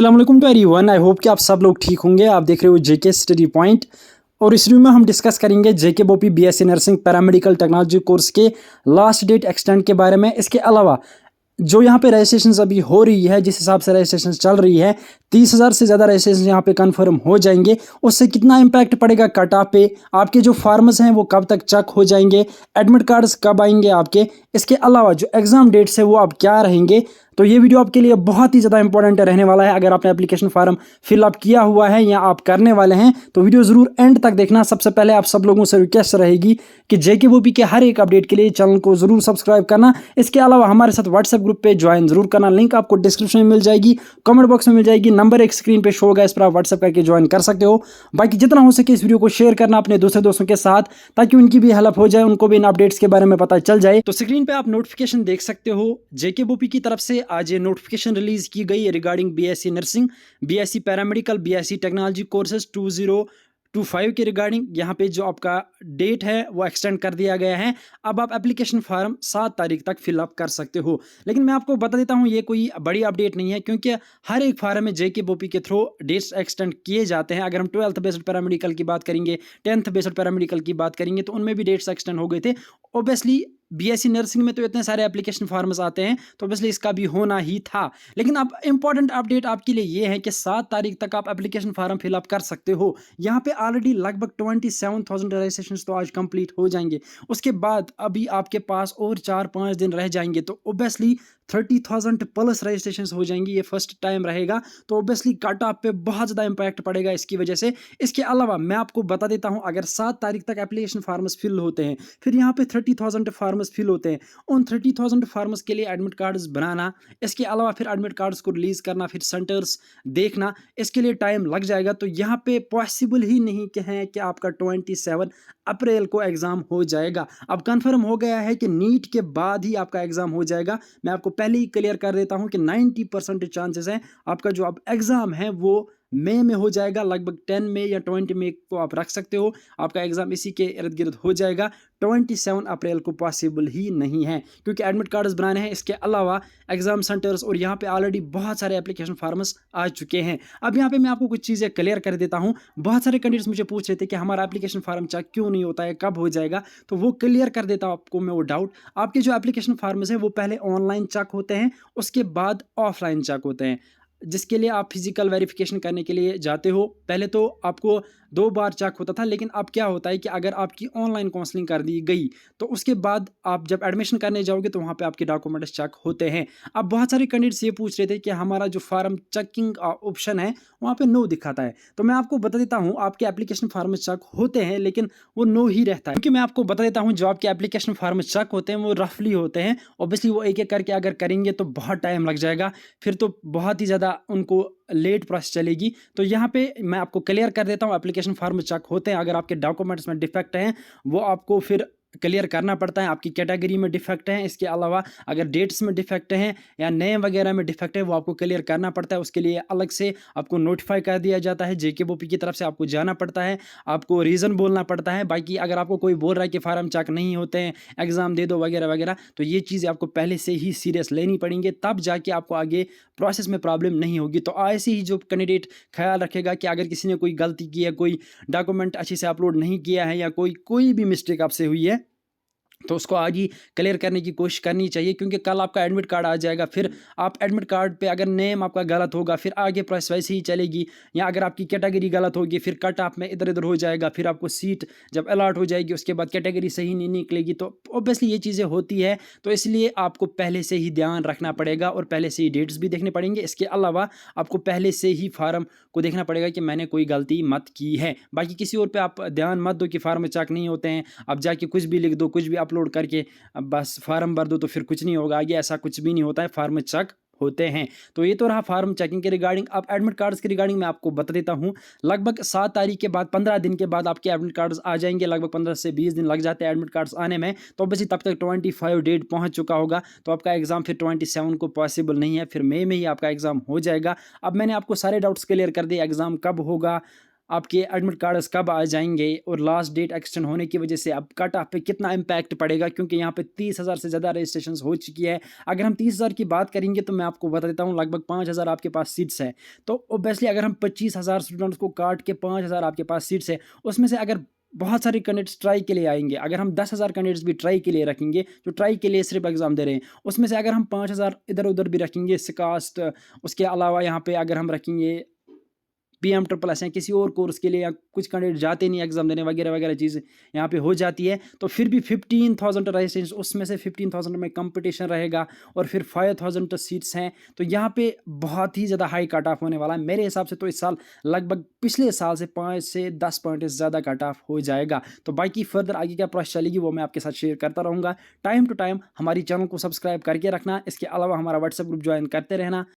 अस्सलाम वालेकुम to everyone. I hope कि आप सब लोग ठीक होंगे। आप देख रहे हो जेके स्टडी पॉइंट और इस वीडियो में हम डिस्कस करेंगे JK BOPEE BSc nursing paramedical technology course के लास्ट डेट एक्सटेंड के बारे में। इसके अलावा जो यहाँ पे रजिस्ट्रेशन अभी हो रही है, जिस हिसाब से रजिस्ट्रेशन चल रही है, 30,000 से ज़्यादा रजिस्ट्रेशन यहाँ पे कंफर्म हो जाएंगे। उससे कितना इम्पैक्ट पड़ेगा कट ऑफ पे, आपके जो फार्मर्स हैं वो कब तक चेक हो जाएंगे, एडमिट कार्ड्स कब आएंगे आपके, इसके अलावा जो एग्ज़ाम डेट्स है वो अब क्या रहेंगे। तो ये वीडियो आपके लिए बहुत ही ज़्यादा इंपॉर्टेंट रहने वाला है। अगर आपने एप्लीकेशन फॉर्म फिलअप किया हुआ है या आप करने वाले हैं तो वीडियो ज़रूर एंड तक देखना। सबसे पहले आप सब लोगों से रिक्वेस्ट रहेगी कि जेके बोपी के हर एक अपडेट के लिए चैनल को ज़रूर सब्सक्राइब करना। इसके अलावा हमारे साथ व्हाट्सएप ग्रुप पे ज्वाइन जरूर करना। लिंक आपको डिस्क्रिप्शन में मिल जाएगी, कमेंट बॉक्स में मिल जाएगी, नंबर एक स्क्रीन पे शो होगा, इस पर आप व्हाट्सएप करके ज्वाइन कर सकते हो। बाकी जितना हो सके इस वीडियो को शेयर करना अपने दूसरे दोस्तों के साथ, ताकि उनकी भी हेल्प हो जाए, उनको भी इन अपडेट्स के बारे में पता चल जाए। तो स्क्रीन पे आप नोटिफिकेशन देख सकते हो। जेके बोपी की तरफ से आज ये नोटिफिकेशन रिलीज की गई regarding BSc nursing, BSc paramedical, BSc technology courses 2025 के रिगार्डिंग यहाँ पे जो आपका डेट है वो एक्सटेंड कर दिया गया है। अब आप एप्लीकेशन फॉर्म 7 तारीख तक फिलअप कर सकते हो। लेकिन मैं आपको बता देता हूँ ये कोई बड़ी अपडेट नहीं है, क्योंकि हर एक फॉर्म में जेके बोपी के थ्रू डेट्स एक्सटेंड किए जाते हैं। अगर हम 12th बेस्ड पैरामेडिकल की बात करेंगे, 10th बेस्ड पैरामेडिकल की बात करेंगे, तो उनमें भी डेट्स एक्सटेंड हो गए थे। ऑब्वियसली बीएससी नर्सिंग में तो इतने सारे एप्लीकेशन फॉर्म्स आते हैं, तो ऑब्वियसली इसका भी होना ही था। लेकिन अब इंपॉर्टेंट अपडेट आपके लिए ये है कि 7 तारीख तक आप एप्लीकेशन फॉर्म फिलअप कर सकते हो। यहाँ पे ऑलरेडी लगभग 27,000 रजिस्ट्रेशन तो आज कंप्लीट हो जाएंगे। उसके बाद अभी आपके पास और 4-5 दिन रह जाएंगे, तो ऑब्वियसली 30,000 प्लस रजिस्ट्रेशन हो जाएंगी। ये फर्स्ट टाइम रहेगा, तो ऑब्वियसली कट ऑफ पे बहुत ज़्यादा इंपैक्ट पड़ेगा इसकी वजह से। इसके अलावा मैं आपको बता देता हूँ, अगर 7 तारीख तक एप्लीकेशन फॉर्म्स फिल होते हैं, फिर यहाँ पे 30,000 फार्मर्स फिल होते हैं, उन 30,000 फार्मर्स के लिए एडमिट कार्ड्स बनाना, इसके अलावा फिर एडमिट कार्ड्स को रिलीज करना, फिर सेंटर्स देखना, इसके लिए टाइम लग जाएगा। तो यहाँ पे पॉसिबल ही नहीं है कि आपका 27 अप्रैल को एग्जाम हो जाएगा। अब कंफर्म हो गया है कि नीट के बाद ही आपका एग्जाम हो जाएगा। मैं आपको पहले ही क्लियर कर देता हूं कि 90% चांसेस हैं आपका जो अब एग्जाम है वो मई में हो जाएगा। लगभग 10 मई या 20 मई को आप रख सकते हो, आपका एग्जाम इसी के इर्द गिर्द हो जाएगा। 27 अप्रैल को पॉसिबल ही नहीं है, क्योंकि एडमिट कार्ड्स बनाने हैं। इसके अलावा एग्जाम सेंटर्स और यहाँ पे ऑलरेडी बहुत सारे एप्लीकेशन फॉर्म्स आ चुके हैं। अब यहाँ पे मैं आपको कुछ चीज़ें क्लियर कर देता हूँ। बहुत सारे कैंडिडेट्स मुझे पूछ रहे थे कि हमारा एप्लीकेशन फॉर्म चेक क्यों नहीं होता है, कब हो जाएगा, तो वो क्लियर कर देता हूँ आपको मैं वो डाउट। आपके जो एप्लीकेशन फॉर्म्स हैं वो पहले ऑनलाइन चेक होते हैं, उसके बाद ऑफलाइन चेक होते हैं, जिसके लिए आप फिजिकल वेरिफिकेशन करने के लिए जाते हो। पहले तो आपको 2 बार चेक होता था, लेकिन अब क्या होता है कि अगर आपकी ऑनलाइन काउंसलिंग कर दी गई तो उसके बाद आप जब एडमिशन करने जाओगे तो वहाँ पे आपके डॉक्यूमेंट्स चेक होते हैं। अब बहुत सारे कैंडिडेट्स ये पूछ रहे थे कि हमारा जो फार्म चेकिंग ऑप्शन है वहाँ पे नो दिखाता है। तो मैं आपको बता देता हूँ, आपके एप्लीकेशन फार्म चेक होते हैं लेकिन वो नो ही रहता है, क्योंकि मैं आपको बता देता हूँ जो आपके एप्लीकेशन फार्म चेक होते हैं वो रफली होते हैं। ऑब्वियसली वो एक एक करके अगर करेंगे तो बहुत टाइम लग जाएगा, फिर तो बहुत ही ज़्यादा उनको लेट प्रोसेस चलेगी। तो यहाँ पे मैं आपको क्लियर कर देता हूँ, एप्लीकेशन फॉर्म चेक होते हैं। अगर आपके डॉक्यूमेंट्स में डिफेक्ट हैं वो आपको फिर क्लियर करना पड़ता है। आपकी कैटेगरी में डिफेक्ट है, इसके अलावा अगर डेट्स में डिफेक्ट हैं या नेम वगैरह में डिफेक्ट है वो आपको क्लियर करना पड़ता है। उसके लिए अलग से आपको नोटिफाई कर दिया जाता है, जेके बोपी की तरफ से आपको जाना पड़ता है, आपको रीज़न बोलना पड़ता है। बाकी अगर आपको कोई बोल रहा है कि फार्म चेक नहीं होते हैं, एग्ज़ाम दे दो वगैरह वगैरह, तो ये चीज़ें आपको पहले से ही सीरियस लेनी पड़ेंगे, तब जाके आपको आगे प्रोसेस में प्रॉब्लम नहीं होगी। तो ऐसे ही जो कैंडिडेट ख्याल रखेगा कि अगर किसी ने कोई गलती की है, कोई डॉक्यूमेंट अच्छे से अपलोड नहीं किया है या कोई भी मिस्टेक आपसे हुई है, तो उसको आज ही क्लियर करने की कोशिश करनी चाहिए, क्योंकि कल आपका एडमिट कार्ड आ जाएगा। फिर आप एडमिट कार्ड पे अगर नेम आपका गलत होगा फिर आगे प्रोसेस वैसे ही चलेगी, या अगर आपकी कैटेगरी गलत होगी फिर कट ऑफ में इधर उधर हो जाएगा, फिर आपको सीट जब अलॉट हो जाएगी उसके बाद कैटेगरी सही नहीं निकलेगी। तो ऑब्वियसली ये चीज़ें होती है, तो इसलिए आपको पहले से ही ध्यान रखना पड़ेगा और पहले से ही डेट्स भी देखने पड़ेंगे। इसके अलावा आपको पहले से ही फार्म को देखना पड़ेगा कि मैंने कोई गलती मत की है। बाकी किसी और पे आप ध्यान मत दो कि फार्म चेक नहीं होते हैं, आप जाके कुछ भी लिख दो, कुछ भी अपलोड करके अब बस फार्म भर दो तो फिर कुछ नहीं होगा आगे, ऐसा कुछ भी नहीं होता है, फार्म चेक होते हैं। तो ये तो रहा फार्म चेकिंग के रिगार्डिंग। अब एडमिट कार्ड्स के रिगार्डिंग मैं आपको बता देता हूं, लगभग 7 तारीख के बाद 15 दिन के बाद आपके एडमिट कार्ड्स आ जाएंगे। लगभग 15 से 20 दिन लग जाते हैं एडमिट कार्ड्स आने में, तो ऑब्वियसली तब तक 25 डेट पहुंच चुका होगा। तो आपका एग्जाम फिर 27 को पॉसिबल नहीं है, फिर मई में ही आपका एग्जाम हो जाएगा। अब मैंने आपको सारे डाउट्स क्लियर कर दिए, एग्जाम कब होगा, आपके एडमिट कार्ड्स कब आ जाएंगे और लास्ट डेट एक्सटेंड होने की वजह से अब कट ऑफ पे कितना इम्पैक्ट पड़ेगा, क्योंकि यहाँ पे 30,000 से ज़्यादा रजिस्ट्रेशन हो चुकी है। अगर हम 30,000 की बात करेंगे तो मैं आपको बता देता हूँ लगभग 5,000 आपके पास सीट्स है। तो ओबियसली अगर हम 25,000 स्टूडेंट्स को काट के 5,000 आपके पास सीट्स है, उसमें से अगर बहुत सारे कैंडिडेट्स ट्राई के लिए आएंगे, अगर हम 10,000 कैंडिडेट्स भी ट्राई के लिए रखेंगे जो ट्राई के लिए सिर्फ एग्जाम दे रहे हैं, उसमें से अगर हम 5,000 इधर उधर भी रखेंगे कास्ट, उसके अलावा यहाँ पे अगर हम रखेंगे PM++ हैं किसी और कोर्स के लिए, या कुछ कैंडिडेट जाते नहीं एग्जाम देने वगैरह वगैरह चीज़ यहाँ पे हो जाती है, तो फिर भी 15,000 रजिस्ट्रेशन, उसमें से 15,000 में कंपटीशन रहेगा और फिर 5,000 सीट्स हैं। तो यहाँ पे बहुत ही ज़्यादा हाई कट ऑफ होने वाला है मेरे हिसाब से। तो इस साल लगभग पिछले साल से 5 से 10 पॉइंट ज़्यादा कट ऑफ हो जाएगा। तो बाकी फर्दर आगे क्या प्रोसेस चलेगी वो मैं आपके साथ शेयर करता रहूँगा। टाइम टू टाइम हमारी चैनल को सब्सक्राइब करके रखना, इसके अलावा हमारा व्हाट्सएप ग्रुप ज्वाइन करते रहना।